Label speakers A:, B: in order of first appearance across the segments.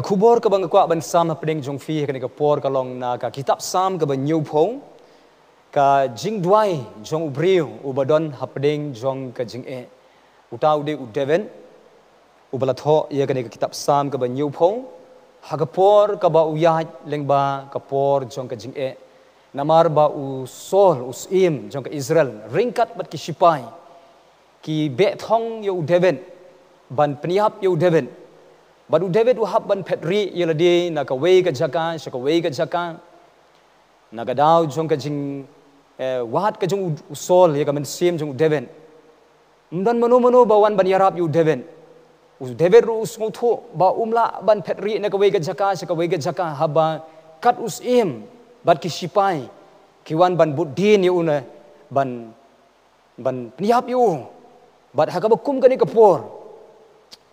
A: kubor ka bang kwa ban sam hapding jong fi ka ka por ka long na ka kitab sam ka ban new phong ka jing duai jong ubriu ubadon hapding jong ka jing e utau de udeven ubalatho ye ka kitab sam ka ban new phong hagapor ka ba uyat lengba ka por jong ka jing e namar ba u sol usim jong ka Israel ringkat bat ki sipai ki be thong yo udeven ban peniap yo udeven Badu David uhab ban petri yeladi na ka wei ka jaka shaka wei ka jaka na ka daw jong ka jing wat ka jong usol ya ka men sim jong David mdan mano bawan ban yarap yu David David ru usngu thu ba umla ban petri na ka wei ka jaka shaka wei ka jaka haba kat usim bat ki sipai kiwan ban buddin yu na ban pniap yu bat hakabakum ka ni kapor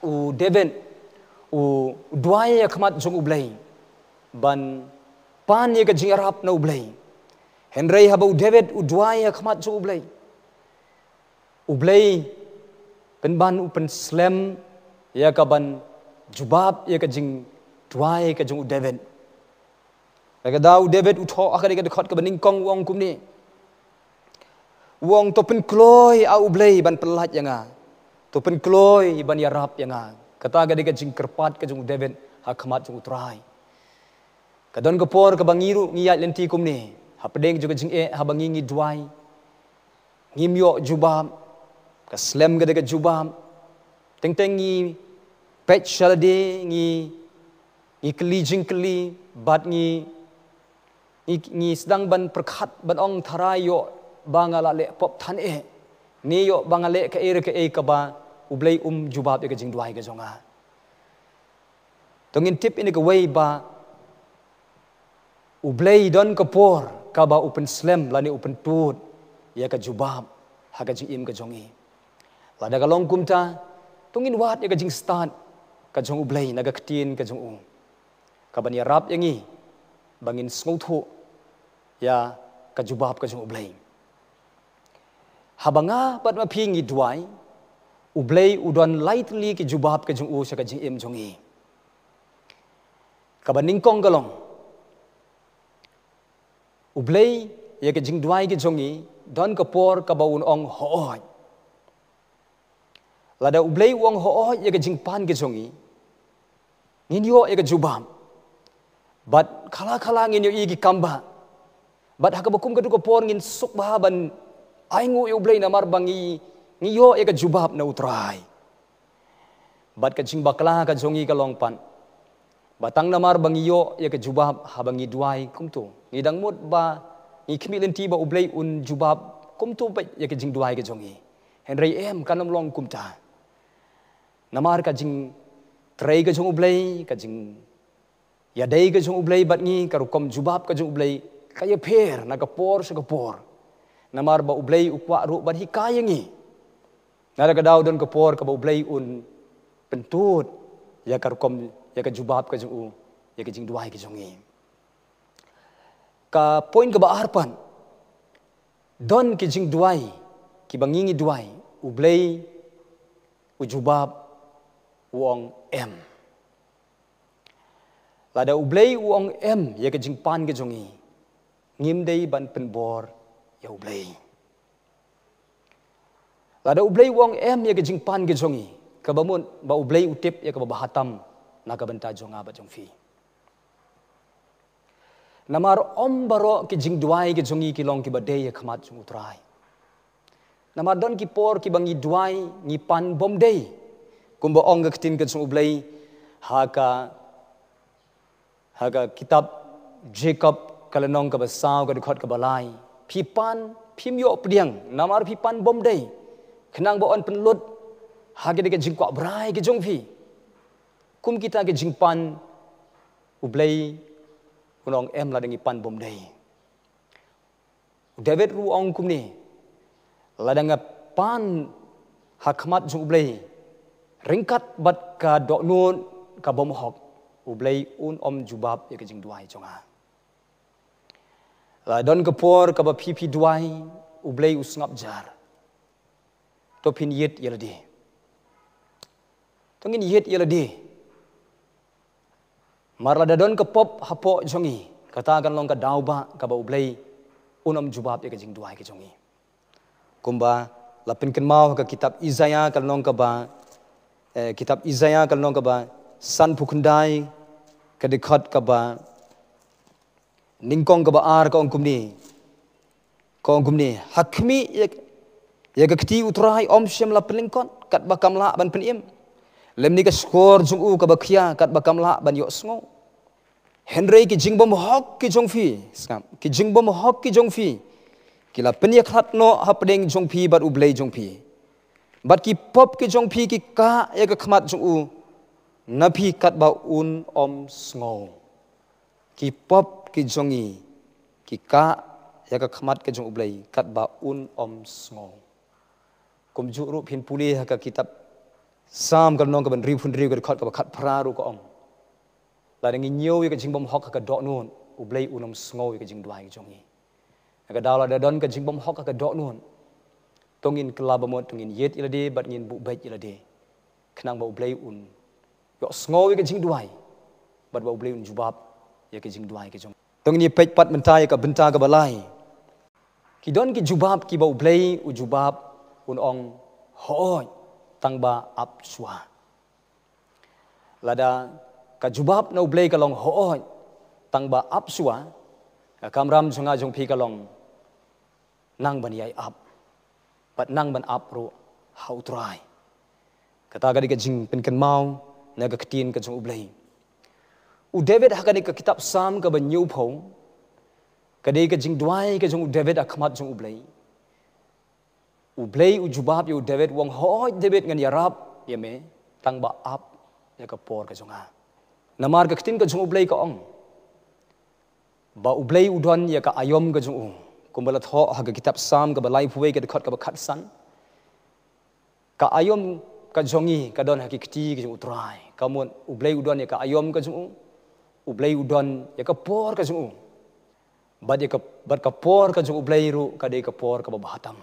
A: u David u duai khmat jong ublai ban pan ye ka jingarap na ublai Henry haba u David u duai khmat jong ublai pen ban u pen slam ya ka ban jubab ya ka jing duai ka jong David ka dau David u tho akade ka khot ka baning kong wong kum ni wong to pen kloi a ublai ban pelat yanga to pen kloi ban yarap yanga kata gade ka jing kerpat ka jung David hakmat jung utrai kadon ka por ka bangiru ngiyat lenti kum ni hapdeng juga jing e habangi ngi duai ngimyo jubam ka slam gade ka jubam teng ngi pet shalade ngi kli jing kli bat ngi sedang ban perkhat ban ong tharayo bangala le pop than e ni yo bangale ka e ka ba ublay jubab ka jing duai ka jonga tongin tip ini ka way ba ublay don ka por ka ba open slam lani open tut ya ka jubab ha ka jing im ka jongi lada ka long kumta tongin wat ya ka jing start ka jong ublay naga ktin ka jong ka ban ya rap yangi bangin sngotu ya ka jubab ka jong ublay habanga pat ma pingi duai ublay udon lightly ki jubab ka jung sa ka jing im jongi ka baning kong galong ublay ya ka jing duai ki jongi don ka por ka baun ong hooj lada ublay ong hooj ya ka jing pan ki jongi nginyo ya ka jubab bat khala nginyo igi kamba bat hakabakum ka du ka por ngin suk bahaban aingu ublay na marbangi ngiyo eka jubab na utray bat ka jing bakla ka jongi ka longpan batang namar bangiyo eka jubab habangi duai kumtu ngidang mut ba ngi khmilin ti ba ublay un jubab kumtu ba eka jing duai ka jongi Henry kanam long kumta namar ka jing tray ka jong ublay ka jing yaday ka jong ublay bat ngi karukom jubab ka jong ublay kaya per na ka por sa ka por namar ba ublay ukwa ru ban hikaya ngi nada ka daw don ka por ka ublay un pentut ya karukom ya ka jubab ka jung ya ka jing duai ka jongi ka point ka ba arpan don ki jing duai ki bangingi duai ublay u jubab wong em lada ublay wong em ya ka jing pan ka jongi ngim dei ban penbor ya ublay lada ublay wong em ya ka jing pan ka jongi ka bamun ba ublay utip ya ka bahatam na ka banta jonga ba jong fi namar om baro ki jing duai ki jongi ki long ki badai ya khamat jung utrai namar don ki por ki bangi duai ngi pan bom dei kumba ong ka tin ka jung ublay ha ka kitab Jacob kalanong ka basaw ka dikhot ka balai pipan phimyo pdiang namar pipan bom dei kenang baon penlut hage de jing kwa brai ke jong phi kum kita ke jing pan ublay unong em la dengi pan bom dei David ru ong kum ni la danga pan hakmat jong ublay ringkat bat ka dok nun ka bom hok ublay un om jubab ke jing duai jonga la don ka por ka ba pipi duai ublay usngap jar topin yet yeladi tongin yet yeladi marla dadon ka pop hapo jongi kata kan long ka dauba ka ba ublay unam jubab ka jing duai ka jongi kumba lapin kan mau ka kitab Izaya kan long ka ba kitab Izaya kan long ka ba san phukundai ka dekat ka ba ningkong ka ba ar ka ongkumni hakmi ya ka kti utrai om shem la pelingkon kat ba kamla ban penim lem ni ka skor jung u ka ba khia kat ba kamla ban yo sngo Henry ki jingbom hok ki jongfi skam ki jingbom hok ki jongfi kila penya khat no hapdeng jongfi bat ublei jongfi bat ki pop ki jongfi ki ka ya ka khmat jong u napi kat ba un om sngo ki pop ki jongi ki ka ya ka khmat ke jong ublei kat ba un om sngo kum ju ru phin puli ka kitab sam kan nong ka ban ri phun ri ka khat ka khat phra ru ko om la ding nyo ka jingbom hok ka do nun ublei unom sngo ka jing dwai jongi ka dawla da don ka jingbom hok ka do nun tongin klabamot tongin yet ilade bat ngin bu bait ilade khnang ba ublei un yo sngo ka jing dwai bat ba ublei un jubab ya ka jing dwai ka jong tongni pet pat mentai ka benta ka balai ki don ki jubab ki ba ublei u jubab un ong hoi tang ba ap swa lada ka jubab na ublei ka long hoi tang ba ap swa ka kamram junga jong phi ka long nang ban yai ap pat nang ban ap ro how try kata ga ka jing pen kan mau na ka ktin ka jong ublei u David hakani ka kitab sam ka ban nyu phong ka dei ka jing dwai ka jong David akhmat jong ublei u jubab yu David wong hoi David ngan yarab yame tang ba ap ya ka por ka jonga namar ka ktin ka jong ublei ka ong ba ublei udon ya ka ayom ka jong kumbala tho ha ka kitab sam ka balai phuwe ka khot ka ba khat san ka ayom ka jongi ka don ha ki kti ka jong utrai ka mon ublei udon ya ka ayom ka jong ublei udon ya ka por ka jong bat ka por ka jong ublei ru ka dei ka por ka ba bahatam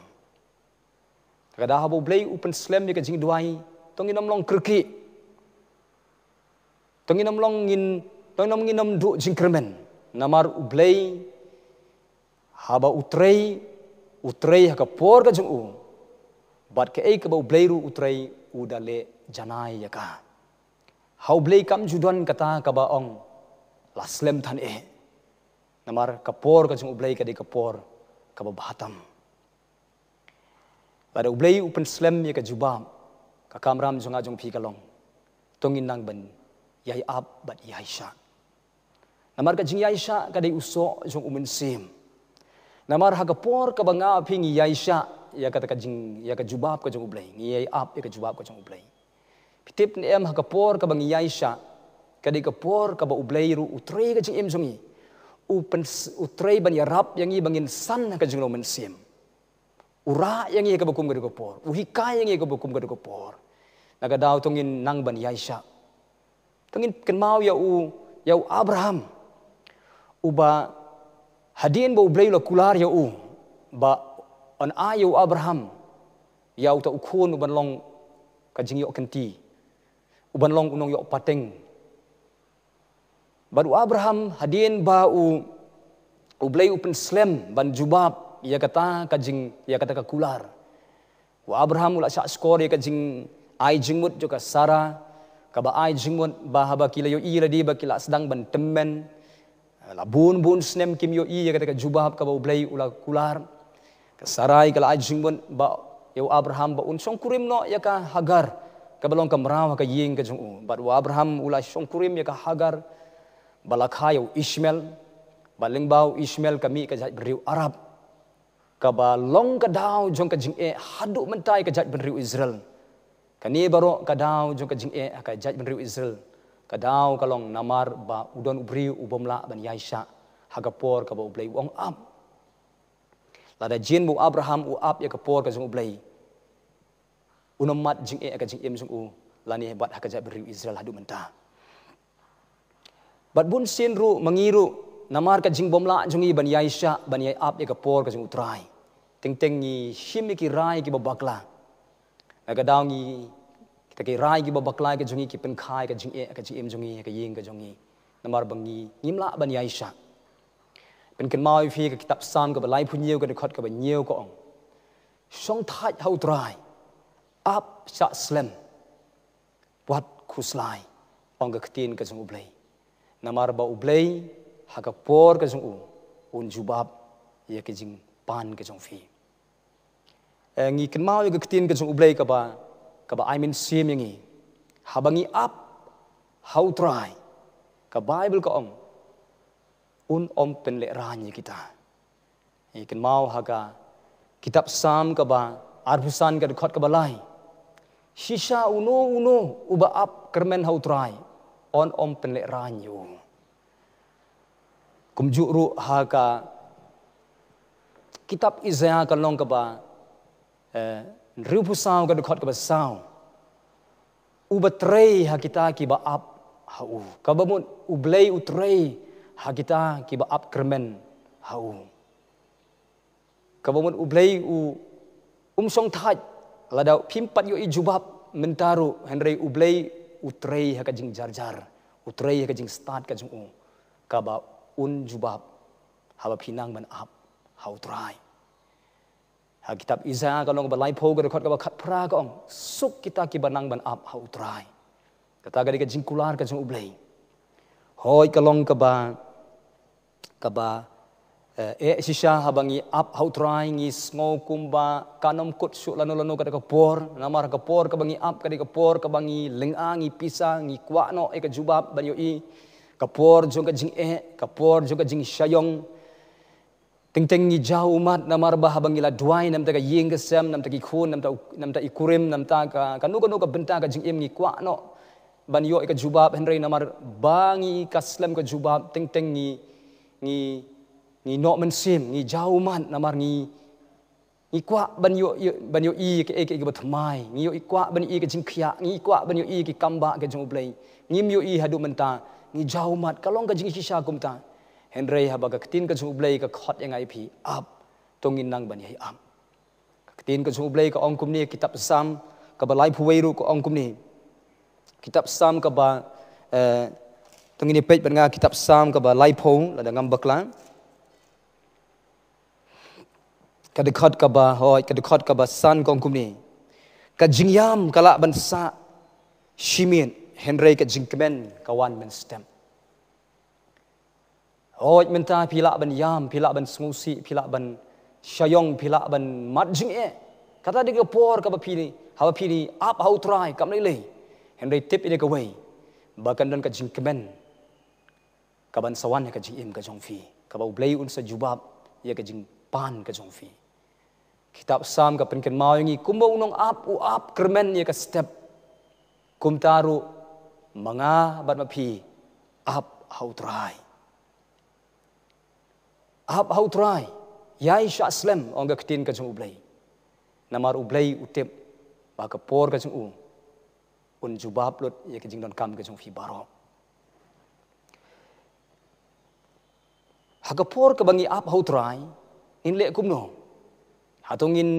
A: kada ha ublei upen slam ya ka jing duai tongin nam long krki tongin nam long ngin nam du jing kremen namar ublei haba utrei ha ka por ka jong bat ka ei ka ba ublei ru utrei udale janai ya ka ha ublei kam judon kata ka ba ong la slam than namar ka por ka jong ublei ka de ka por ka ba bahatam pada ublei upen slam ya ka jubam ka kamram jonga jong phi ka long tongin nang ban yai ap bat yai sha namar ka jing yai sha ka dei uso jong umen sim namar ha ka por ka banga phi ngi yai sha ya ka jing ya ka jubab ka jong ublei ngi yai ap ya ka jubab ka jong ublei pitip ni em ha ka por ka bang yai sha ka dei ka por ka ba ublei ru utrei ka jing em jongi upen utrei ban yarab yang i bangin san ka jing umen sim ura yang ia kebukum ke dekopor, uhika yang ia kebukum ke dekopor. Naga daw tongin nang ban Yaisha, tongin kenmau ya Abraham, uba hadin ba ublay la kular ya ba an ayo Abraham, ya ta ukun uban long kajing yo kenti, uban long unong yo pateng. Baru Abraham hadin ba ublay upen slam ban jubab. Ia kata kajing, ia kata ka kular. Wa Abraham ula syak skor ia kajing ai jingmut juga Sarah. Kaba ai jingmut bahaba kila yo i ladi ba kila sedang ban temen. La bun snem kim yo i ia kata ka jubab ka ba ublay ula kular. Ka Sarai kala ai jingmut ba yo Abraham ba un song kurim no ia ka Hagar. Ka balong ka meraw ka ying ka jung. Ba wa Abraham ula song kurim ia ka Hagar. Balakha yo Ishmael. Balingbau Ishmael kami ka jat beriu Arab. Kaba long kadaw jong ka jing hadu mentai ka jat benriu Israel kani baro kadaw jong ka jing ka jat benriu Israel kadaw kalong namar ba udon ubriu ubomla ban Yaisha hagapor ka ba ublay wong am lada jin bu Abraham u ap ya ka por ka jong ublay unamat jing ka jing em jong lani bat ka jat benriu Israel hadu menta bat bun sin ru mangiru namar ka jing bomla jongi ban Yaisha ban yai ap ya ka por ka jong utrai teng ni shimi ki rai ki babakla aga daw ni kita ki rai ki babakla ka jongi ki pen khai ka jing em jongi ka ying ka jongi namar bangi ngimla ban yaisha pen ken mau fi ka kitab sam ka balai phunyiu ka khot ka banyiu ko ong song thai hau trai ap sa slem wat khuslai ong ka ktin ka jung ublei namar ba ublei ha ka por ka jung un jubab ye ka jing pan ka jung fi ngi ken mau ka ktin ka jung ublei ka ba I mean sim ngi habangi ap hau trai ka Bible ka ong om pen le rani kita ikan mau haga kitab sam ka ba arbusan ka khot ka balai shisha uno uba ap kermen hau trai on om pen le rani kumjuru haga kitab Isaiah ka long ka ba ribu sao ka khot ka ba sao uba trei ha kita ki ba ap hau kabamut ublei utrei ha kita ki ba ap kermen hau kabamut ublei song thaj lada pimpat yo ijubab mentaru henrei ublei utrei ha ka jing jar utrei ha ka jing start ka jung ka ba jubab ha ba pinang man ap hau trai ha kitab Isaiah ka long ba lai pho ka khot ka ba khat pra ka ong suk kita ki banang ban ap hau trai kata ka jing kular ka jung ublei hoi ka long ka ba sisha habangi ap hau trai ngi sngo kumba kanom kut su lanu ka ka por namar ka por ka bangi ap ka por ka bangi lenga ngi pisa ngi kwa no e ka jubab ban yo i ka por jong ka jing ka por jong ka jing shayong ting ngi jau umat namar ba habangi la duai nam ta ka ying ka sem nam ta ki khun nam ta ikurim nam ta ka kanu ka benta ka jing ngi kwa no ban yo ka jubab henrei namar bangi kaslem ka jubab ting ngi no men sim ngi jau man namar ngi kwa ban yo i ke batmai ngi yo i kwa ban i ke jing khia ngi kwa ban yo i ke kamba ke jong blei ngi yo i hadu menta ngi jau mat kalong ka jing shisha kumta henrei habaga ktin ka jong blei ka khot yangai phi ap tongin nang ban yai am ktin ka jong blei ka ong kum ni kitab sam ka balai phuwei ru ko ong kum ni kitab sam ka ba tongini page ban nga kitab sam ka ba lai pho la da ngam bakla ka dekhot ka ba hoi ka dekhot ka ba san kong kum ni ka jingyam kala ban sa shimin henrei ka jingkmen ka wan men stem hoi menta pila ban yam pila ban smusi pila ban shayong pila ban mat jing kata de ka por ka ba pili ha pili ap hau try kam le henrei tip ide ka wei bakan dan ka jingkmen ka ban sawan ka jing im ka jong fi ka ba blei un sa jubab ya ka jing pan ka jong fi kitab sam ka pen ken mau ngi kumbo unong ap kermen ya ka step kum taru manga bat ma phi ap hau try yai sha slem ong ka ktin ka jong ublei namar ublei utep ba ka por ka jong un jubab lot ya ka jing don kam ka jong fi baro hagapor ka bangi ap hau try in le kumno hatongin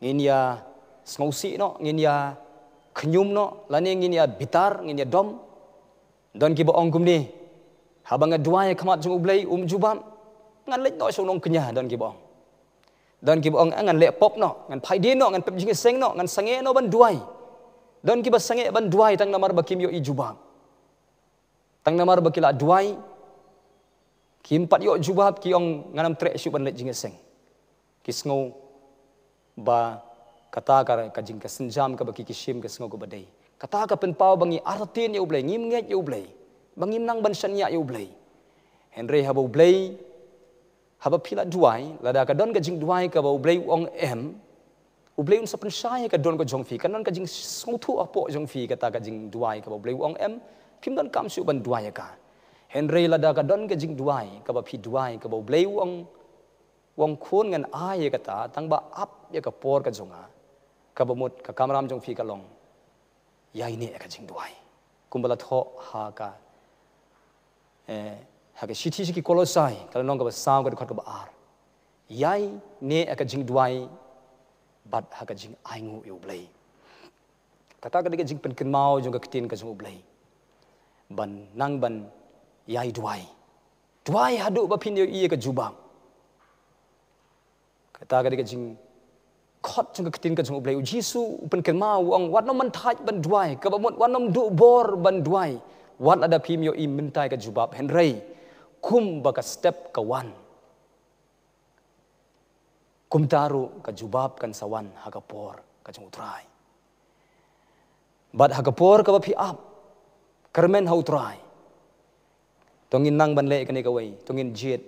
A: ngin ya sngosi no ngin ya khnyum no lane ngin ya bitar ngin ya dom don ki bo ong kumni habanga duai khamat jung ublei jubam ngan lek no sonong kenya don ki bong ngan le pop no ngan phaidin no ngan pep jing seng no ngan sange no ban duai don ki ba sange ban duai tang namar bakim yo i jubam tang namar bakila duai kim pat yo jubab ki ong nganam tre su ban le jing seng kisngo ba kata ka jing ka senjam ka baki kishim ka sngo ko badai kata ka pen pau bangi artin yo blei ngim nget yo blei bangim nang ban sanya yo blei henrei habo blei haba pila duai lada ka don ka jing duai ka bo blei ong ublei un sapen sai ka don ka jong fi kan don ka jing sngo thu apo jong fi kata ka jing duai ka bo blei ong kim don kam su ban duai ka henrei lada ka don ka jing duai ka ba phi duai ka bo blei wong khun ngan ai ka ta tang ba ap ya ka por ka jonga ka ba mut ka kamram jong fi ka long yai ne ka jing duai kumbala tho ha ka sithi ki kolosai ka long ka ba saw ka khot ka ba ar yai ne ka jing duai bat ha ka jing aingu yo blei kata ka jing pen ken mau jong ka ktin ka jong blei ban nang ban yai duai hadu ba phin yo i ka jubam kata ka jing khot chung ka tin ka chung ublei jisu upen ken mau ang wat no man thai ban duai ka ba mot wan nom du bor ban duai wat ada phim yo i mintai ka jubab henrei kum ba ka step ka wan kum taru ka jubab kan sawan hakapor ka chung utrai bat hakapor ka ba phi up kermen hau trai tongin nang ban le ka ni ka wei tongin jet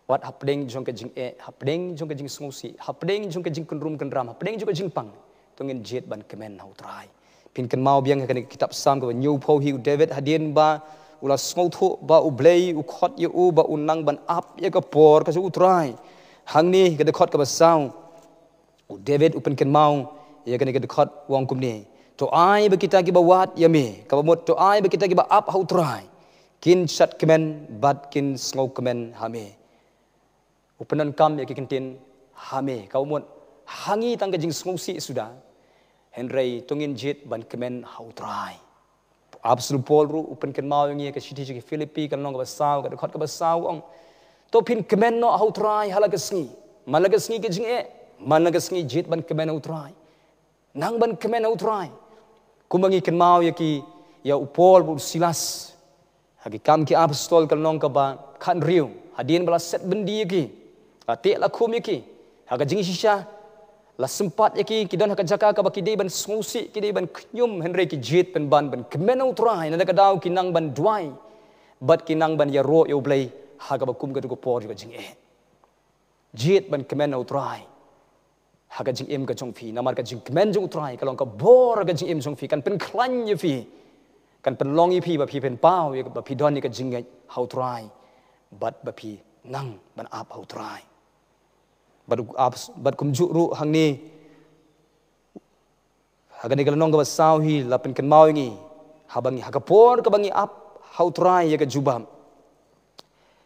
A: wat hapdeng jong ka jing hapdeng jong ka jing smusi hapdeng jong ka jing kunrum kunram hapdeng jong ka jing pang tongin jet ban kemen hau trai pin kan mau biang ka kitab sam ka new po hi David hadien ba ula smau thu ba u blei u khot ye u ba unang ban up ye ka por ka su trai hang ni ka de khot ka ba sau u David upen kan mau ye ka de khot wang kum ni to ai ba kita ki ba wat ye me ka ba mot to ai ba kita ki ba up hau trai kin sat kemen bat kin smau kemen ha me upenan kam ya kikintin hame kau mot hangi tang kajing smusi sudah henrei tongin jet ban kemen hau trai absolut pol ru upen ken mau ngi ka city ki Filipi kan nong ka basau ka khot ka basau ong to pin kemen no hau trai halagasngi malagasngi ke jing malagasngi jet ban kemen hau trai nang ban kemen hau trai kumangi ken mau ya ki ya upol bu silas hagi kam ki apostol kan nong ka ba khan riu hadin bala set bendi ki ate la khum ki haga jing shisha la sempat ki kidon haga jaka ka baki dei ban smusi ki dei ban knyum henry ki jit pen ban kemenau trai na ka dau ki nang ban duai bat ki nang ban ya ro yo blai haga bakum ka ko por ka jing jit ban kemenau trai haga jing em ka jong phi namar ka jing kemen jong trai ka long ka bor ka jing em jong phi kan pen klan ye phi kan pen long ye phi ba phi pen pau ye ba phi don ni ka jing hau trai bat ba phi nang ban ap hau trai bat kum ju ru hang ni haga ni kalong ga sau hi la pen kan mau ngi habangi hakapor ka bangi ap hau trai ya ka jubam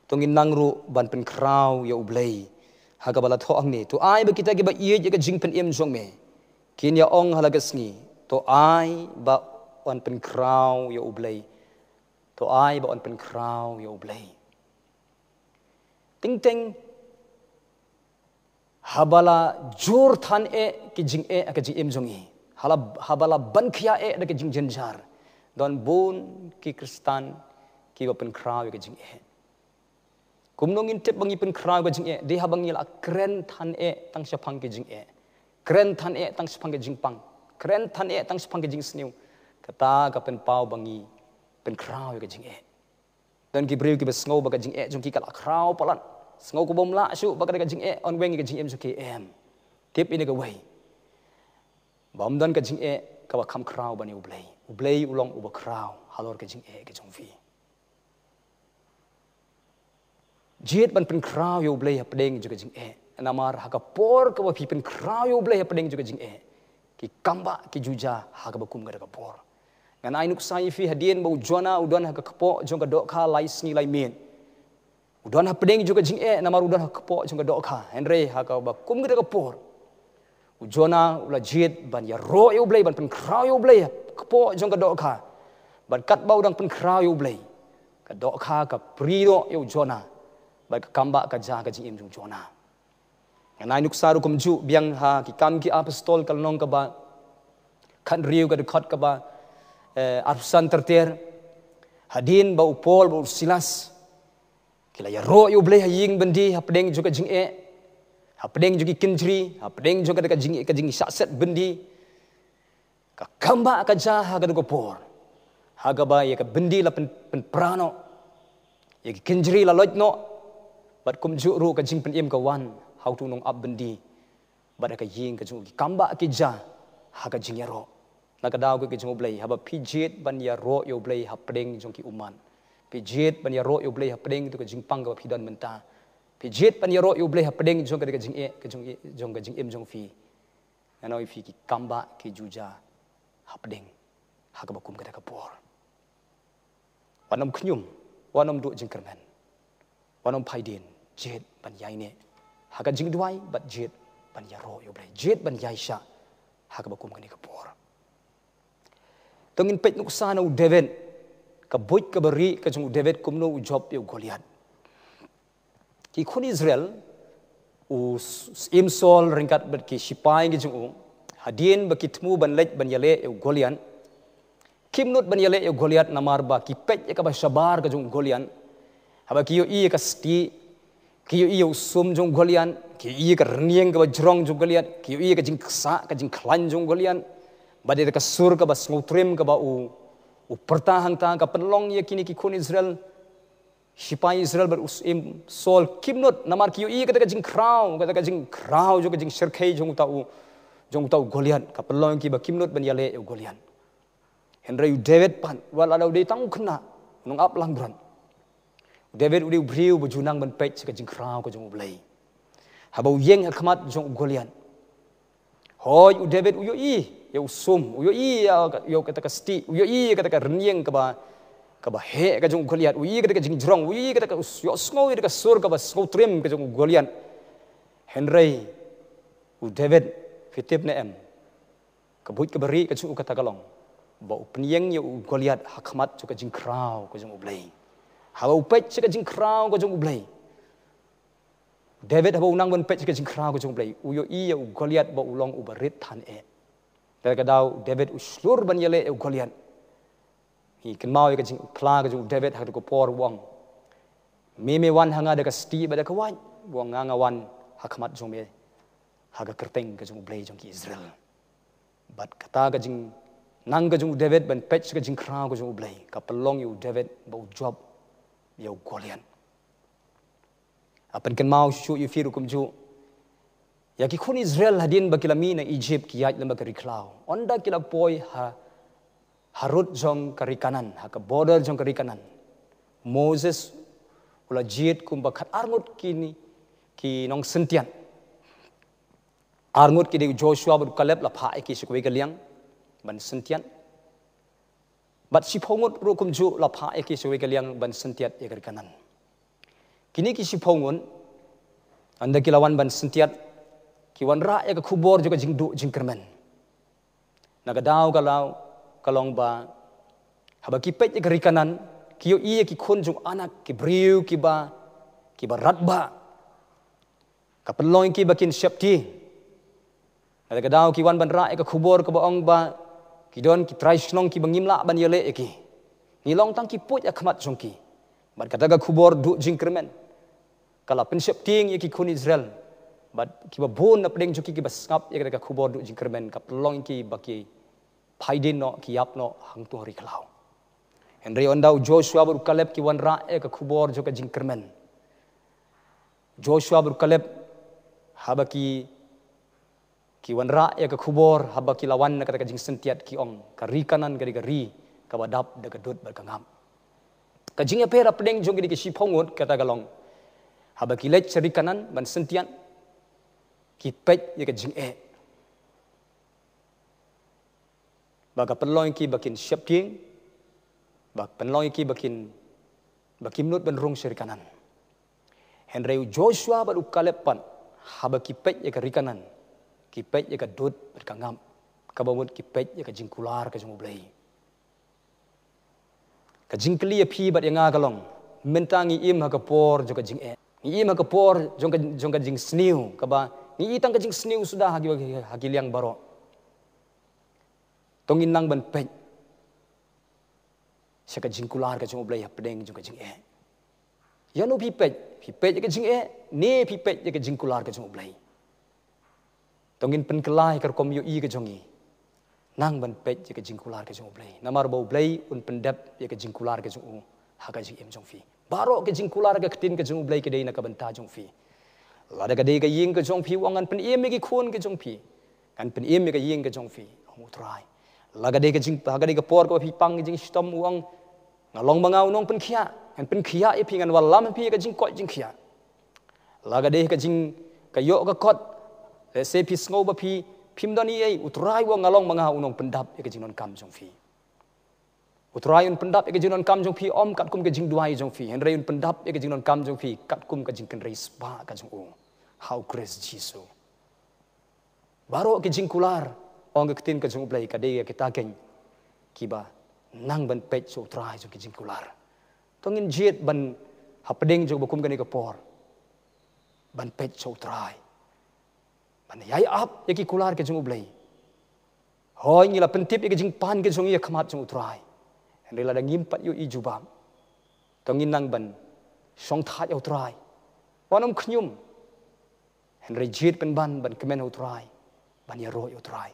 A: tongin nang ru ban pen kraw ya ublei haga bala tho ang ni to ai ba kita ki ba ye ya ka jing pen em jong me kin ya ong halagas ni to ai ba on pen kraw ya ublei to ai ba on pen kraw ya ublei ting ting habala jur than ki jing ka jing em jong habala ban khia da ki jing jenjar don bun ki kristan ki open crowd ka jing kumnong in tep bangi pen crowd ka jing de habangi la kren than tang sapang ki jing kren than tang sapang ki jing pang kren than tang sapang ki jing sniu kata ka pen pau bangi pen crowd ka jing don ki breu ki besngau ba ka jing jong ki kala crowd palan sngau ko bom la su ba ka jing on weng ka jing em su ki em tip ini ka wei bom don ka jing ka ba kham crowd ba ni ublei ulong uba crowd halor ka jing ka jong fi jet ban pen crowd yo ublei hapdeng ju ka jing namar ha ka por ka ba pi pen crowd yo ublei hapdeng ju ka jing ki kamba ki juja ha ka ba kum ka por ngan ai nuk sai fi hadien ba ujona udon ha ka kpo jong ka do kha lai sni lai men udon ha pedeng juga jing namar udon ha kpo jong ka do kha henre ha ka ba kum ka por ujona ula jit ban ya ro yo blei ban pen kraw yo blei kpo jong ka do kha ban kat bau dang pen kraw yo blei ka do kha ka prido yo jona ba ka kamba ka ja ka jing em jong jona ngan ai nuk saru kum ju biang ha ki kam ki apostol kal nong ka ba kan riu ka de khot ka ba arsan terter hadin ba upol ba silas kila ya ro yo blei haying bendi hapdeng juga jing hapdeng juga kinjri hapdeng juga ka jing set bendi ka kamba ka ja ha ka ko por ha ga ba ya ka bendi la pen prano ya ki kinjri la lojno bat kum ju ru ka jing pen em ka wan how to nong ab bendi bat ka ying ka ju ki kamba ki ja ha ka jing ya ro nakadaw ko ki jong blei haba pijit ban ya ro yo blei hapdeng jong ki uman pijit ban ya ro yo blei hapdeng tu ka jing pang ka pidon menta pijit ban ya ro yo blei hapdeng jong ka jing ka jing em jong fi nanoi fi ki kamba ki juja hapdeng ha ka bakum ka por wanom khnyum wanom du jing kermen wanom phaidin jet ban yai ne ha ka jing duai bat jet ban ya ro yo blei jet ban yai sha ha ka bakum ka por tongin pet nuk sana u David ka boit ka bari ka jong David kumno u job yo Goliath ki khun Israel u im sol ringkat bat ki sipai ki jong u hadien ba kitmu ban lej ban yale yo Goliath kimnut ban yale yo Goliath namar ba ki pej ka ba sabar ka jong Goliath haba ki yo i ka sti ki yo i sum jong Goliath ki i ka rnieng ka ba jrong jong Goliath ki yo i ka jing ksa ka jing klan jong Goliath bade ka sur ka ba snotrim ka ba u pertahan ta ka penlong ye kini ki khun Israel sipai Israel ber usim sol kimnot namar ki i ka jing krau jo ka jing serkhei jong tau Goliath ka penlong ki ba kimnot ban yale yo Goliath Henry David pan wala daw de tang khna nong ap lang bran David udi briu bujunang ban pech ka jing krau ka jong blai habau yeng khmat jong Goliath hoy u David u yo i yo sum u yo i yo kata ka sti u yo i kata ka rnieng ka ba he ka jong Goliath u i kata ka jing jrong u i kata ka yo sngo ka sur ka ba sngo trim ka jong Goliath Henry u David fitip na em ka buit ka bari ka jong kata kalong ba u pnieng yo Goliath hakmat ka jing krau ka jong blai habau pech ka jing krau ka jong blai David habau nang ban pech ka jing krau ka jong blai u yo i yo Goliath ba ulong u barit than e kadau David uslur ban yale yo Goliath hi kan mau ka jing kla ka jong David ha ko por wang me wan hanga da ka sti ba da ka wan wang nga wan hakmat jong me ha ka kerteng ka jong blai jong ki Israel bat kata ka jing nang ka jong David ban pech ka jing krau ka jong blai ka pelong yo David ba job yo Goliath apan kan mau shu yu firu kum ju ya ki khun Israel hadin bakilami na Egypt ki yat lamba kari klau onda kila poi harut jong kari kanan ha ka border jong kari kanan Moses ula jit kum bakat arngut kini ki nong sentian arngut ki de Joshua bud Caleb la pha ki sikwe kaliang ban sentian bat sipongut ru kum ju la pha ki sikwe kaliang ban sentiat ya kari kanan kini ki sipongun anda kilawan ban sentiat kiwan ra ya ka khubor juga jing du jing kermen nagadau kalong ba haba ki pet ka rikanan kiyo iya ki khun jung anak ki briu ki ba ratba ka penloing ki bakin syapti nagadau kiwan ban ra ya ka khubor ka baong ba kidon ki trai snong ki bangimla ban yele ki nilong tang ki put ya khmat jong ki bat kata ka khubor du jing kermen kala pensyapting ya ki khun Israel bat kiba bon na pedeng joki kiba skap ya ka khubor du jingkermen ka pelong ki baki phaidin no ki yap no hang tu hari klau Henry ondau Joshua bur Caleb ki wan ra ya ka khubor joka jingkermen Joshua bur Caleb habaki ki wan ra ya ka khubor habaki lawan na kata ka jing sentiat ki ong ka ri kanan ka ri ka badap da ka dut bar ka ngam ka jing ya pera pedeng jong ki sipongut kata galong habaki lech ceri kanan ban sentian ki pech ya ka jing baga penloy ki bakin syapting bak penloy ki bakin bakimnut ban rong ceri kanan Henry Joshua baru Caleb pan habaki pech ya ka ri kanan ki pech ya ka dut bar ka ngam ka bamut ki pech ya ka jing kular ka jong blai ka jing kli ya phi bat ya nga galong mentangi im ha ka por jo ka jing ni ima ka por jong ka jing sniu ka ba ni itang ka jing sniu sudah hagi liang baro tongin nang ban pech sa ka jing kular ka jong blai pedeng jong ka jing ya no pi pech ka jing ne pi pech ka jing kular ka jong blai tongin pen kelai ka kom yo i ka jongi nang ban pech ka jing kular ka jong blai namar bau blai un pendap ya ka jing kular ka jong ha ka jing jong fi baro ke jing kular ka ktin ka jong blai ke dei na ka banta jong fi lada ka dei ka ying ka jong fi wangan pen em ki khun ka jong fi kan pen em ka ying ka jong fi ong utrai laga dei ka jing ha ka dei ka por ko fi pang jing stom uang ngalong mangau nong pen khia kan pen khia e pingan walam pi ka jing ko jing khia laga dei ka jing ka yo ka kot le se pi sngo ba pi phim doni ei utrai wa ngalong mangau nong pendap e ka jing non kam jong fi utrayun pendap ke jinon kam jong phi om kat kum ke jing duai jong phi henrayun pendap ke jinon kam jong phi kat kum ke jing ken reis ba ka jong how grace Jesus baro ke jing kular ong ke tin ke jong play ka de ke ta ken kiba nang ban pet so trai jong ki jing kular tongin jet ban hapding jong bakum kani kapor ban pet so trai ban yai ap yaki kular ke jong ublei hoi ngila pentip yaki jing pan ke jong ia khamat jong utrai henrila da ngimpat yu i jubam tongin nang ban song that au trai wanom khnyum henry jet ban kemen au trai ban ya ro au trai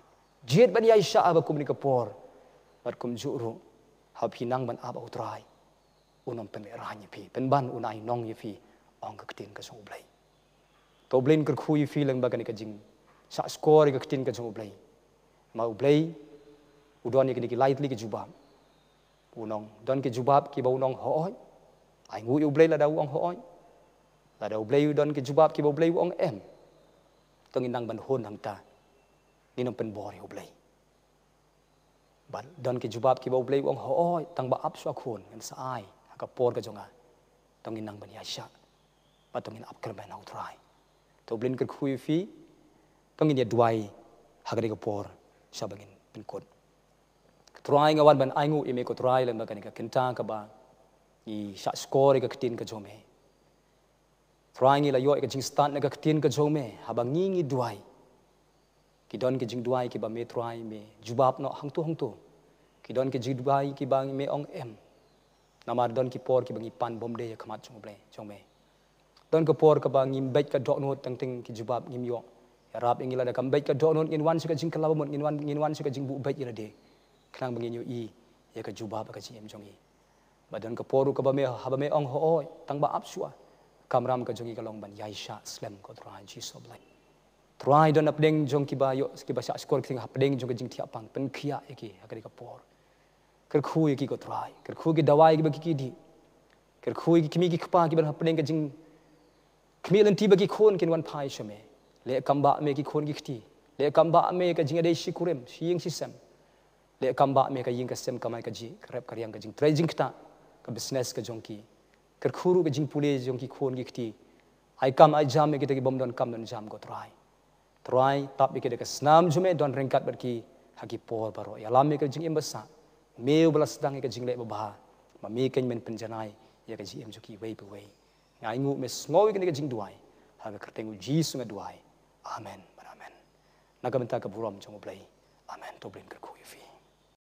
A: jet ban yai sha bakum ni kapor bat kum juru ha pinang ban ab au trai unom pen ranya pi pen ban unai nong ye pi ong ka tin ka song blai to blin ker khu ye pi lang ba ka ni ka jing sa score ka tin ka song blai ma blai udon ni ki lightly ki jubab unong don ki jubab ki ba unong hoi ai ngu yu blai la da ong hoi la da blai don ki jubab ki ba blai ong em tong inang ban hon hang ta ni nom pen bor yu blai ban don ki jubab ki ba blai ong hoi tang ba ap swa khon ngan sa ai ka por ka jonga tong inang ban ya sha ba tong in ap ker ban au try to blin ker khu fi tong in ya duai ha ka por sha bangin pen kot try ngawan ban ai ngu i me ko try le ba ka ni ka kenta ka ba i sha score ka tin ka jome try ngi la yo ka jing stand na ka tin ka jome ha ba ngi duai ki don ki jing duai ki ba me try me jubab no hang tu ki don ki jing duai ki ba me ong em namar don ki por ki bangi pan bom de khamat chong me don ka por ka ba ngim bet ka dok no tang ting ki jubab ngim yo ya rap ingila da kam bet ka dok no ngin wan su ka jing kala mon ngin wan su ka jing bu bet ira de klang bangi yo i ya ka jubab ka jing em jong i ba don ka por ka ba me ha ba me ong ho tang ba ap suwa kamram ka jong i ka long ban yai sha slam ko try ji so blai try don up ding jong ki ba yo ki ba sha skor ki hap ding jong ka jing thia pang pen khia ki ha ka por ker khui ki ko try ker khui ki dawai ki ba ki di ker khui ki kimi ki khpa ki ban hapning ka jing kimi len ti ba ki khon kin wan phai shame le kamba me ki khon ki khti le kamba me ka jing ade shi kurem shing system le kamba me ka ying ka sem kamai ka ji krep karyang ka jing trading kta ka business ka jong ki ker khuru ka jing pule jong ki khon ki khti ai kam ai jam me ki te ki bom don kam don jam ko try tap me ki de ka snam jume don rengkat ber ki haki por baro ya lam me ka jing embasa meu belas dang ka jing le ba ma me ken men penjanai ya ka ji em juki wei pe wei ngai ngu me snoi ka jing duai ha ka kerteng ji sunga duai amen amen na ka benta ka buram jong blai amen to blin ka khu fi